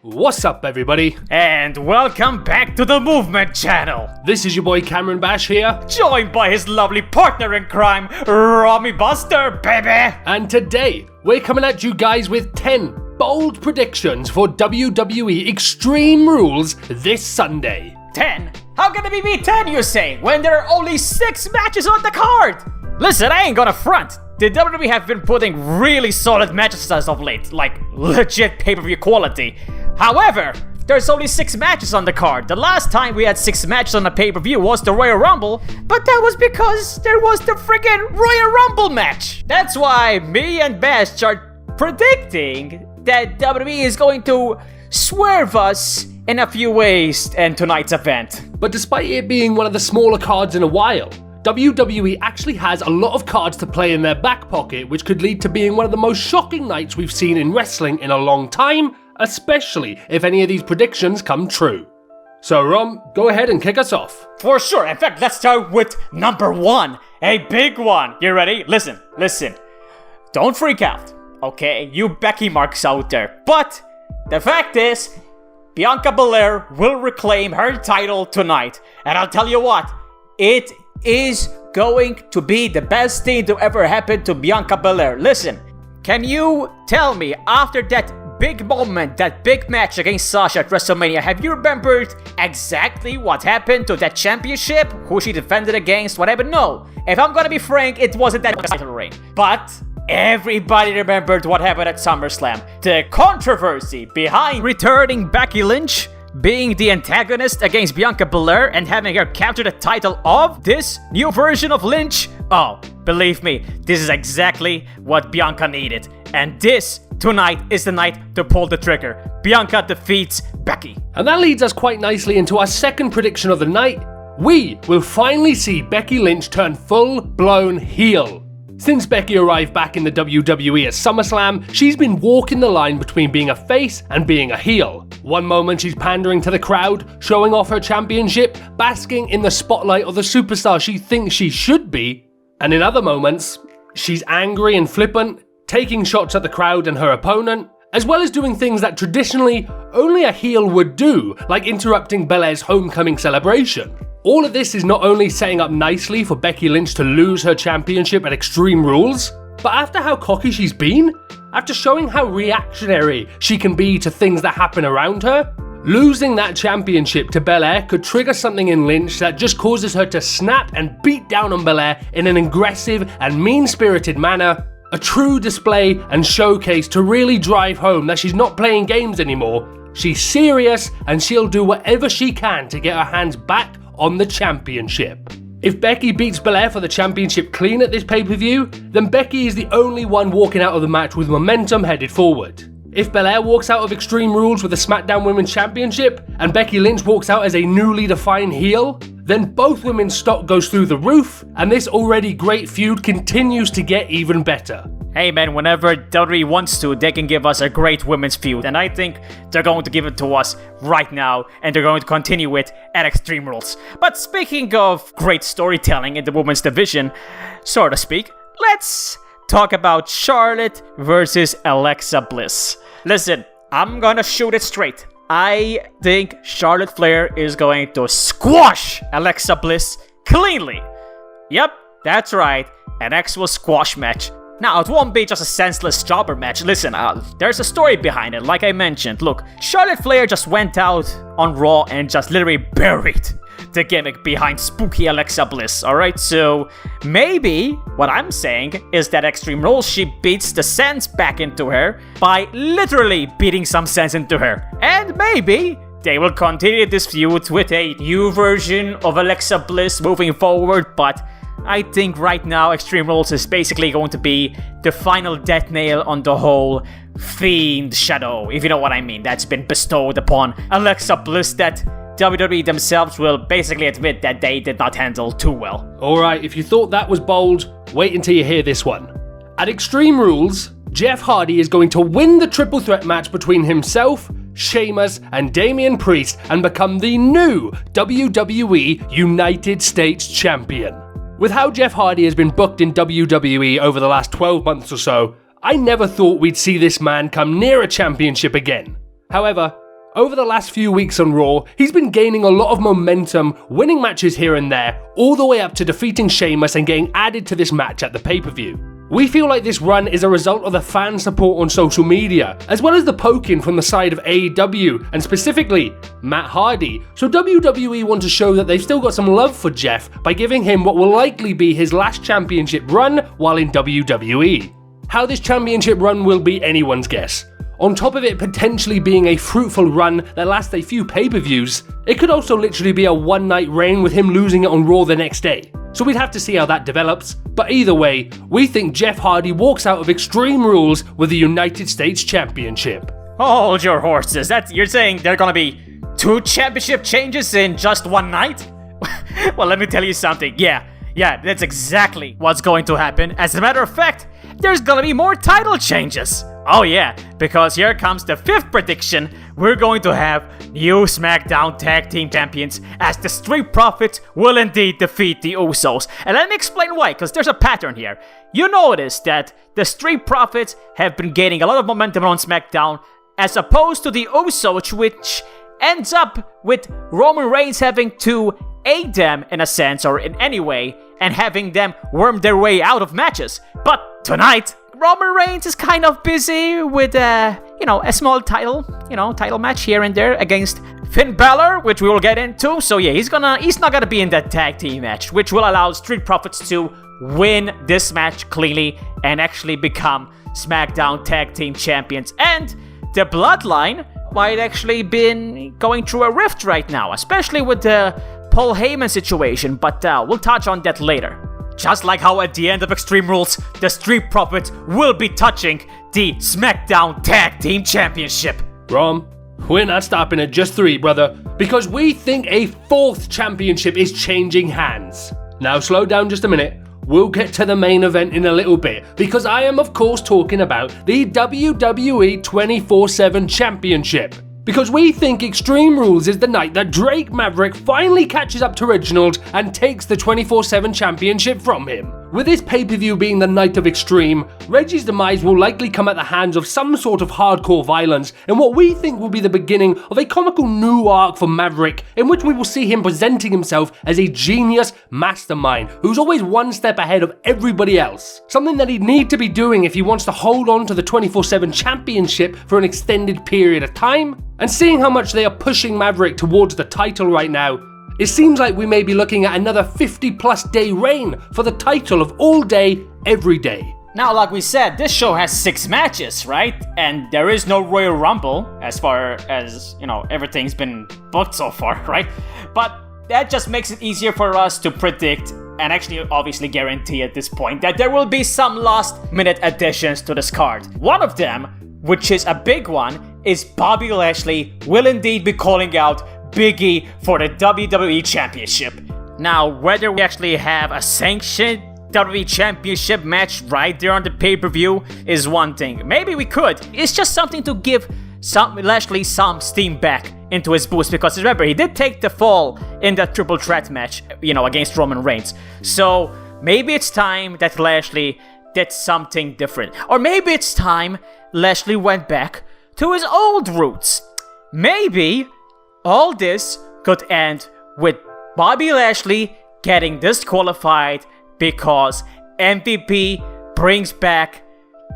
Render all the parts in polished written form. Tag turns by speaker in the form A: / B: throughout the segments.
A: What's up, everybody?
B: And welcome back to the Movement Channel.
A: This is your boy Cameron Bash here,
B: joined by his lovely partner in crime, Romy Buster, baby.
A: And today, we're coming at you guys with 10 bold predictions for WWE Extreme Rules this Sunday.
B: 10? How can it be 10, you say, when there are only 6 matches on the card? Listen, I ain't gonna front. The WWE have been putting really solid matches as of late, like legit pay-per-view quality. However, there's only 6 matches on the card. The last time we had 6 matches on a pay-per-view was the Royal Rumble, but that was because there was the friggin' Royal Rumble match. That's why me and Bash are predicting that WWE is going to swerve us in a few ways in tonight's event.
A: But despite it being one of the smaller cards in a while, WWE actually has a lot of cards to play in their back pocket, which could lead to being one of the most shocking nights we've seen in wrestling in a long time, especially if any of these predictions come true. So Rom, go ahead and kick us off.
B: For sure. In fact, let's start with number 1, a big one. You ready? Listen. Don't freak out, okay? You Becky marks out there. But the fact is, Bianca Belair will reclaim her title tonight. And I'll tell you what, it is going to be the best thing to ever happen to Bianca Belair. Listen, can you tell me, after that big moment, that big match against Sasha at WrestleMania, have you remembered exactly what happened to that championship? Who she defended against, whatever? No. If I'm gonna be frank, it wasn't that title reign. But everybody remembered what happened at SummerSlam. The controversy behind returning Becky Lynch being the antagonist against Bianca Belair and having her capture the title of this new version of Lynch. Oh, believe me, this is exactly what Bianca needed. And this, tonight, is the night to pull the trigger. Bianca defeats Becky.
A: And that leads us quite nicely into our second prediction of the night. We will finally see Becky Lynch turn full-blown heel. Since Becky arrived back in the WWE at SummerSlam, she's been walking the line between being a face and being a heel. One moment she's pandering to the crowd, showing off her championship, basking in the spotlight of the superstar she thinks she should be, and in other moments, she's angry and flippant, taking shots at the crowd and her opponent, as well as doing things that traditionally only a heel would do, like interrupting Belair's homecoming celebration. All of this is not only setting up nicely for Becky Lynch to lose her championship at Extreme Rules, but after how cocky she's been, after showing how reactionary she can be to things that happen around her, losing that championship to Belair could trigger something in Lynch that just causes her to snap and beat down on Belair in an aggressive and mean-spirited manner, a true display and showcase to really drive home that she's not playing games anymore. She's serious and she'll do whatever she can to get her hands back on the championship. If Becky beats Belair for the championship clean at this pay-per-view, then Becky is the only one walking out of the match with momentum headed forward. If Belair walks out of Extreme Rules with the SmackDown Women's Championship, and Becky Lynch walks out as a newly defined heel, then both women's stock goes through the roof, and this already great feud continues to get even better.
B: Hey man, whenever WWE wants to, they can give us a great women's feud, and I think they're going to give it to us right now, and they're going to continue it at Extreme Rules. But speaking of great storytelling in the women's division, so to speak, let's talk about Charlotte versus Alexa Bliss. Listen, I'm gonna shoot it straight. I think Charlotte Flair is going to squash Alexa Bliss cleanly. Yep, that's right, an actual squash match. Now, it won't be just a senseless jobber match. Listen, there's a story behind it, like I mentioned. Look, Charlotte Flair just went out on Raw and just literally buried the gimmick behind spooky Alexa Bliss, alright? So, maybe what I'm saying is that Extreme Rules, she beats the sense back into her by literally beating some sense into her. And maybe they will continue this feud with a new version of Alexa Bliss moving forward, but I think right now Extreme Rules is basically going to be the final death nail on the whole Fiend shadow, if you know what I mean, that's been bestowed upon Alexa Bliss that WWE themselves will basically admit that they did not handle too well.
A: Alright, if you thought that was bold, wait until you hear this one. At Extreme Rules, Jeff Hardy is going to win the triple threat match between himself, Sheamus, and Damian Priest and become the new WWE United States Champion. With how Jeff Hardy has been booked in WWE over the last 12 months or so, I never thought we'd see this man come near a championship again. However, Over the last few weeks on Raw, he's been gaining a lot of momentum, winning matches here and there, all the way up to defeating Sheamus and getting added to this match at the pay-per-view. We feel like this run is a result of the fan support on social media, as well as the poking from the side of AEW, and specifically Matt Hardy, so WWE want to show that they've still got some love for Jeff by giving him what will likely be his last championship run while in WWE. How this championship run will be anyone's guess. On top of it potentially being a fruitful run that lasts a few pay-per-views, it could also literally be a one-night reign with him losing it on Raw the next day. So we'd have to see how that develops, but either way, we think Jeff Hardy walks out of Extreme Rules with the United States Championship.
B: Hold your horses, you're saying there are gonna be 2 championship changes in just one night? Well, let me tell you something, yeah, that's exactly what's going to happen. As a matter of fact, there's gonna be more title changes. Oh yeah, because here comes the 5th prediction. We're going to have new SmackDown Tag Team Champions, as the Street Profits will indeed defeat the Usos. And let me explain why, because there's a pattern here. You notice that the Street Profits have been gaining a lot of momentum on SmackDown, as opposed to the Usos, which ends up with Roman Reigns having to aid them in a sense, or in any way, and having them worm their way out of matches. But tonight, Roman Reigns is kind of busy with, a small title match here and there against Finn Balor, which we will get into. So yeah, he's not gonna be in that tag team match, which will allow Street Profits to win this match cleanly and actually become SmackDown Tag Team Champions. And the Bloodline might actually been going through a rift right now, especially with the Paul Heyman situation, but we'll touch on that later. Just like how at the end of Extreme Rules, the Street Profits will be touching the SmackDown Tag Team Championship.
A: Rom, we're not stopping at just 3, brother, because we think a 4th championship is changing hands. Now slow down just a minute. We'll get to the main event in a little bit, because I am of course talking about the WWE 24/7 Championship. Because we think Extreme Rules is the night that Drake Maverick finally catches up to Reginald and takes the 24/7 Championship from him. With this pay-per-view being the night of Extreme, Reggie's demise will likely come at the hands of some sort of hardcore violence, in what we think will be the beginning of a comical new arc for Maverick, in which we will see him presenting himself as a genius mastermind who's always one step ahead of everybody else. Something that he'd need to be doing if he wants to hold on to the 24/7 Championship for an extended period of time. And seeing how much they are pushing Maverick towards the title right now, it seems like we may be looking at another 50+ day reign for the title of all day, every day.
B: Now, like we said, this show has 6 matches, right? And there is no Royal Rumble, as far as, everything's been booked so far, right? But that just makes it easier for us to predict, and actually obviously guarantee at this point, that there will be some last-minute additions to this card. One of them, which is a big one, is Bobby Lashley will indeed be calling out Big E for the WWE Championship. Now, whether we actually have a sanctioned WWE Championship match right there on the pay-per-view is one thing. Maybe we could. It's just something to give Lashley some steam back into his boost, because remember, he did take the fall in that triple threat match, against Roman Reigns. So maybe it's time that Lashley did something different. Or maybe it's time Lashley went back to his old roots. Maybe all this could end with Bobby Lashley getting disqualified because MVP brings back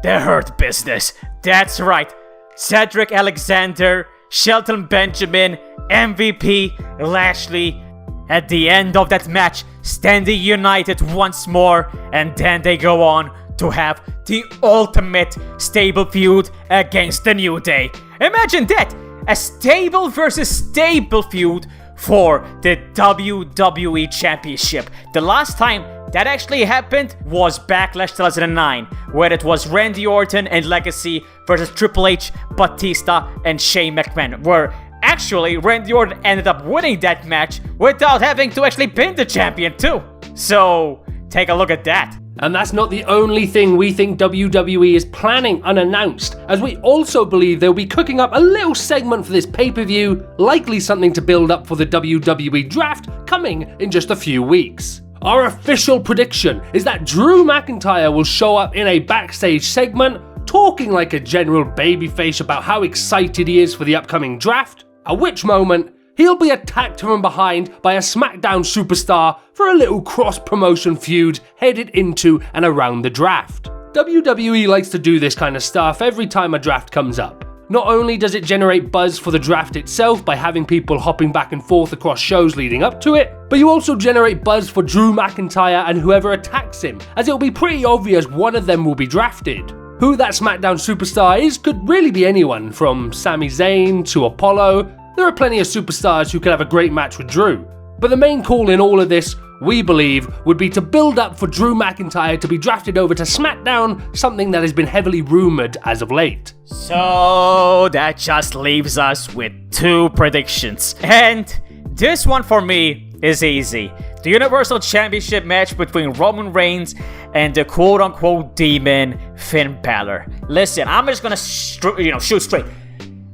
B: the Hurt Business. That's right. Cedric Alexander, Shelton Benjamin, MVP, Lashley, at the end of that match, standing united once more, and then they go on to have the ultimate stable feud against the New Day. Imagine that! A stable versus stable feud for the WWE Championship. The last time that actually happened was Backlash 2009, where it was Randy Orton and Legacy versus Triple H, Batista, and Shane McMahon, where actually Randy Orton ended up winning that match without having to actually pin the champion too. So, take a look at that.
A: And that's not the only thing we think WWE is planning unannounced, as we also believe they'll be cooking up a little segment for this pay-per-view, likely something to build up for the WWE draft coming in just a few weeks. Our official prediction is that Drew McIntyre will show up in a backstage segment, talking like a general babyface about how excited he is for the upcoming draft. At which moment, he'll be attacked from behind by a SmackDown superstar for a little cross-promotion feud headed into and around the draft. WWE likes to do this kind of stuff every time a draft comes up. Not only does it generate buzz for the draft itself by having people hopping back and forth across shows leading up to it, but you also generate buzz for Drew McIntyre and whoever attacks him, as it'll be pretty obvious one of them will be drafted. Who that SmackDown superstar is could really be anyone, from Sami Zayn to Apollo. There are plenty of superstars who could have a great match with Drew. But the main call in all of this, we believe, would be to build up for Drew McIntyre to be drafted over to SmackDown, something that has been heavily rumoured as of late.
B: So that just leaves us with 2 predictions. And this one for me is easy. The Universal Championship match between Roman Reigns and the quote-unquote demon Finn Balor. Listen, I'm just gonna shoot straight.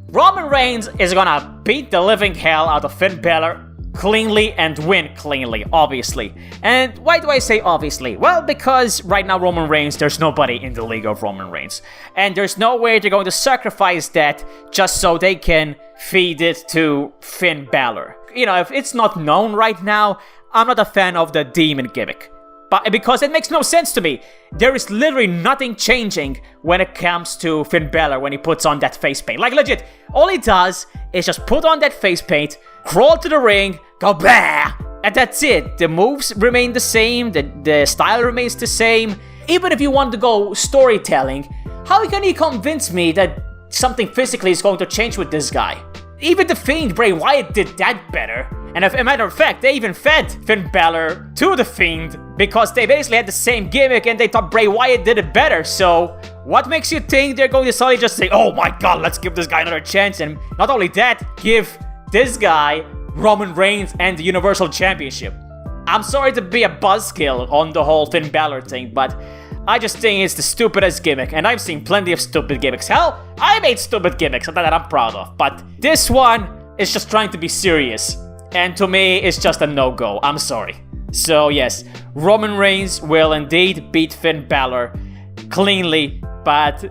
B: Roman Reigns is gonna beat the living hell out of Finn Balor cleanly and win cleanly, obviously. And why do I say obviously? Well, because right now Roman Reigns, there's nobody in the league of Roman Reigns. And there's no way they're going to sacrifice that just so they can feed it to Finn Balor. You know, if it's not known right now, I'm not a fan of the demon gimmick. But because it makes no sense to me. There is literally nothing changing when it comes to Finn Balor when he puts on that face paint. Like legit, all he does is just put on that face paint, crawl to the ring, go bah, and that's it. The moves remain the same, the style remains the same. Even if you want to go storytelling, how can you convince me that something physically is going to change with this guy? Even the Fiend Bray Wyatt did that better. And as a matter of fact, they even fed Finn Balor to the Fiend because they basically had the same gimmick and they thought Bray Wyatt did it better. So what makes you think they're going to suddenly just say, oh my god, let's give this guy another chance? And not only that, give this guy Roman Reigns and the Universal Championship. I'm sorry to be a buzzkill on the whole Finn Balor thing, but I just think it's the stupidest gimmick, and I've seen plenty of stupid gimmicks. Hell, I made stupid gimmicks that I'm proud of, but this one is just trying to be serious, and to me, it's just a no-go. I'm sorry. So yes, Roman Reigns will indeed beat Finn Balor cleanly, but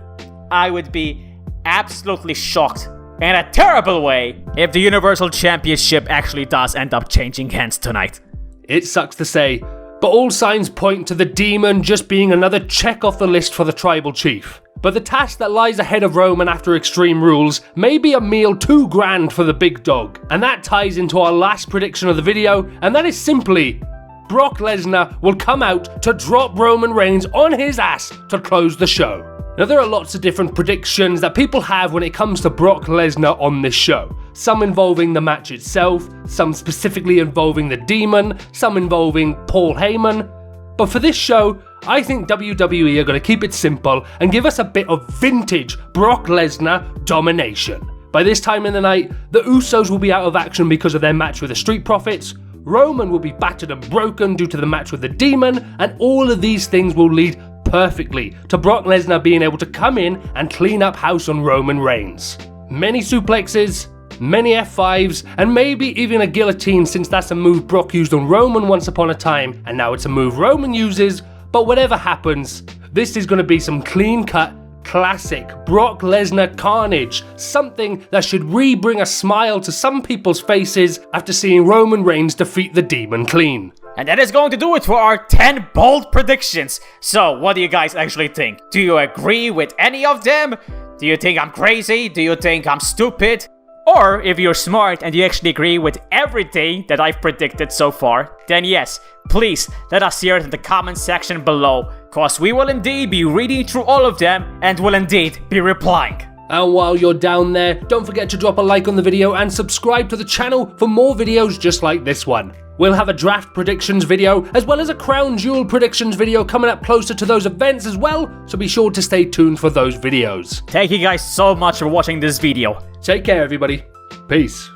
B: I would be absolutely shocked in a terrible way if the Universal Championship actually does end up changing hands tonight.
A: It sucks to say, but all signs point to the demon just being another check off the list for the tribal chief. But the task that lies ahead of Roman after Extreme Rules may be a meal too grand for the big dog. And that ties into our last prediction of the video, and that is simply Brock Lesnar will come out to drop Roman Reigns on his ass to close the show. Now, there are lots of different predictions that people have when it comes to Brock Lesnar on this show. Some involving the match itself, some specifically involving the Demon, some involving Paul Heyman. But for this show, I think WWE are going to keep it simple and give us a bit of vintage Brock Lesnar domination. By this time in the night, the Usos will be out of action because of their match with the Street Profits, Roman will be battered and broken due to the match with the Demon, and all of these things will lead perfectly to Brock Lesnar being able to come in and clean up house on Roman Reigns. Many suplexes, many F5s, and maybe even a guillotine, since that's a move Brock used on Roman once upon a time, and now it's a move Roman uses. But whatever happens, this is going to be some clean-cut, classic Brock Lesnar carnage, something that should bring a smile to some people's faces after seeing Roman Reigns defeat the Demon clean.
B: And that is going to do it for our 10 bold predictions. So, what do you guys actually think? Do you agree with any of them? Do you think I'm crazy? Do you think I'm stupid? Or, if you're smart and you actually agree with everything that I've predicted so far, then yes, please let us hear it in the comment section below, cause we will indeed be reading through all of them and will indeed be replying.
A: And while you're down there, don't forget to drop a like on the video and subscribe to the channel for more videos just like this one. We'll have a draft predictions video, as well as a crown jewel predictions video coming up closer to those events as well, so be sure to stay tuned for those videos.
B: Thank you guys so much for watching this video.
A: Take care, everybody. Peace.